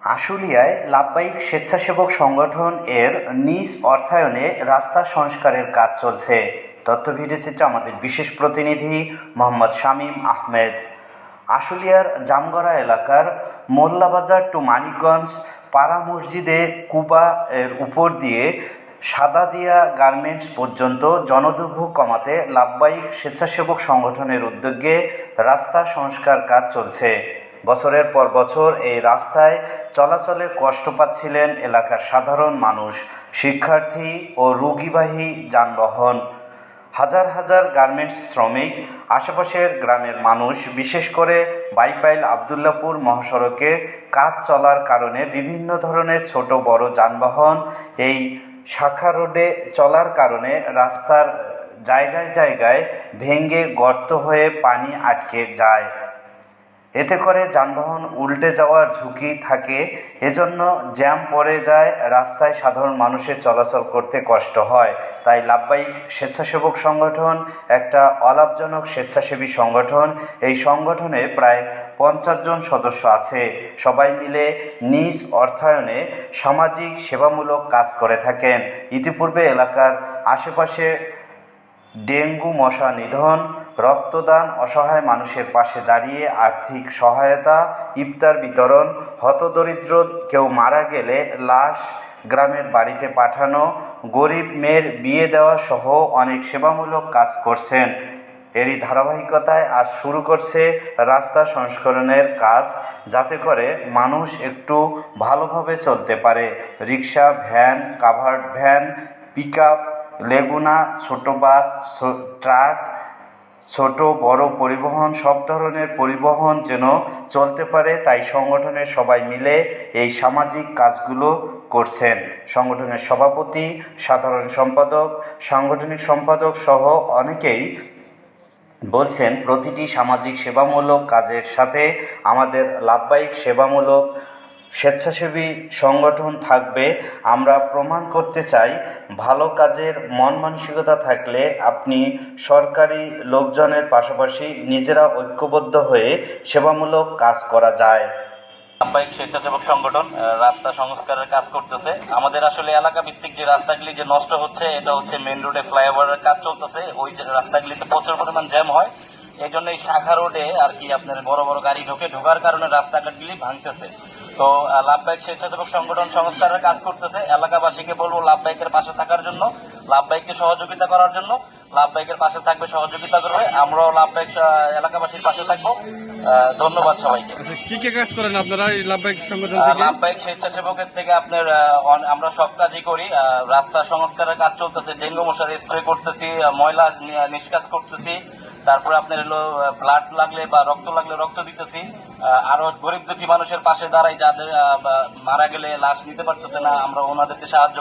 আশুলিয়ায় লাভবাহিক স্বেচ্ছাসেবক সংগঠন এর নিজ অর্থায়নে রাস্তা সংস্কারের কাজ চলছে। তথ্য ভিডিওচিত্রে আমাদের বিশেষ প্রতিনিধি মোহাম্মদ শামীম আহমেদ। আশুলিয়ার জামগড়া এলাকার মোল্লাবাজার টু মানিকগঞ্জ পাড়া মসজিদে কুবা এর উপর দিয়ে সাদাদিয়া গার্মেন্টস পর্যন্ত জনদুর্ভোগ কমাতে লাভবাহিক স্বেচ্ছাসেবক সংগঠনের উদ্যোগে রাস্তা সংস্কার কাজ চলছে। বছরের পর বছর এই রাস্তায় চলাচলে কষ্ট পাচ্ছিলেন এলাকার সাধারণ মানুষ, শিক্ষার্থী ও রোগীবাহী যানবাহন। হাজার হাজার গার্মেন্টস শ্রমিক, আশেপাশের গ্রামের মানুষ, বিশেষ করে বাইপাইল আবদুল্লাপুর মহাসড়কে কাজ চলার কারণে বিভিন্ন ধরনের ছোট বড় যানবাহন এই শাখা রোডে চলার কারণে রাস্তার জায়গায় জায়গায় ভেঙে গর্ত হয়ে পানি আটকে যায়। এতে করে যানবাহন উল্টে যাওয়ার ঝুঁকি থাকে। এজন্য জ্যাম পড়ে যায়, রাস্তায় সাধারণ মানুষের চলাচল করতে কষ্ট হয়। তাই লাভবাহিক স্বেচ্ছাসেবক সংগঠন একটা অলাভজনক স্বেচ্ছাসেবী সংগঠন। এই সংগঠনে প্রায় 50 জন সদস্য আছে। সবাই মিলে নিজ অর্থায়নে সামাজিক সেবামূলক কাজ করে থাকেন। ইতিপূর্বে এলাকার আশেপাশে ডেঙ্গু মশা নিধন, রক্তদান, অসহায় মানুষের পাশে দাঁড়িয়ে আর্থিক সহায়তা, ইফতার বিতরণ, হতদরিদ্র কেউ মারা গেলে লাশ গ্রামের বাড়িতে পাঠানো, গরিব মেয়ের বিয়ে দেওয়া সহ অনেক সেবামূলক কাজ করছেন। এরই ধারাবাহিকতায় আজ শুরু করছে রাস্তা সংস্করণের কাজ, যাতে করে মানুষ একটু ভালোভাবে চলতে পারে। রিক্সা, ভ্যান, কাভার্ড ভ্যান, পিকআপ, লেগুনা, ছোট বাস, ট্রাক, ছোট বড় পরিবহন, সব ধরনের পরিবহন যেন চলতে পারে, তাই সংগঠনের সবাই মিলে এই সামাজিক কাজগুলো করছেন। সংগঠনের সভাপতি, সাধারণ সম্পাদক, সাংগঠনিক সম্পাদক সহ অনেকেই বলছেন, প্রতিটি সামাজিক সেবামূলক কাজের সাথে আমাদের লাভবাহিক সেবামূলক স্বেচ্ছাসেবী সংগঠন থাকবে। আমরা প্রমাণ করতে চাই, ভালো কাজের মন মানসিকতা থাকলে আপনি সরকারি লোকজনের পাশাপাশি নিজেরা ঐক্যবদ্ধ হয়ে সেবামূলক কাজ করা যায়। লাভবাহিক স্বেচ্ছাসেবক সংগঠন রাস্তা সংস্কারের কাজ করতেছে। আমাদের আসলে এলাকা ভিত্তিক যে রাস্তাগুলি যে নষ্ট হচ্ছে, এটা হচ্ছে মেন রোডে ফ্লাইওভারের কাজ চলতেছে। ওই যে রাস্তাগুলিতে প্রচুর পরিমাণ জ্যাম হয়। এই জন্য এই শাখা রোডে আর কি আপনার বড় বড় গাড়ি ঢোকার কারণে রাস্তাঘাটগুলি ভাঙতেছে। তো লাভবাহিক স্বেচ্ছাসেবক সংগঠন সংস্কারের কাজ করতেছে। এলাকাবাসীকে বলবো লাভবাহিকের পাশে থাকার জন্য, লাভবাহিককে সহযোগিতা করার জন্য। লাভবাহিকের পাশে থাকবে, সহযোগিতা করবে, আমরাও লাভবাহিক এলাকাবাসীর পাশে থাকবো। ধন্যবাদ সবাইকে। কি কি কাজ করেন আপনারা এই লাভবাহিক সংগঠন থেকে? লাভবাহিক স্বেচ্ছাসেবকের থেকে আপনার আমরা সব কাজই করি। রাস্তা সংস্কারের কাজ চলতেছে, ডেঙ্গু মশার স্প্রে করতেছি, ময়লা নিষ্কাশ করতেছি, তারপরে আপনার হলো ব্লাড লাগলে বা রক্ত লাগলে রক্ত দিতেছি। আরো গরিব দুঃখী মানুষের পাশে দাঁড়াই, যাদের মারা গেলে লাশ নিতে পারতেছে না, আমরা ওনাদেরকে সাহায্য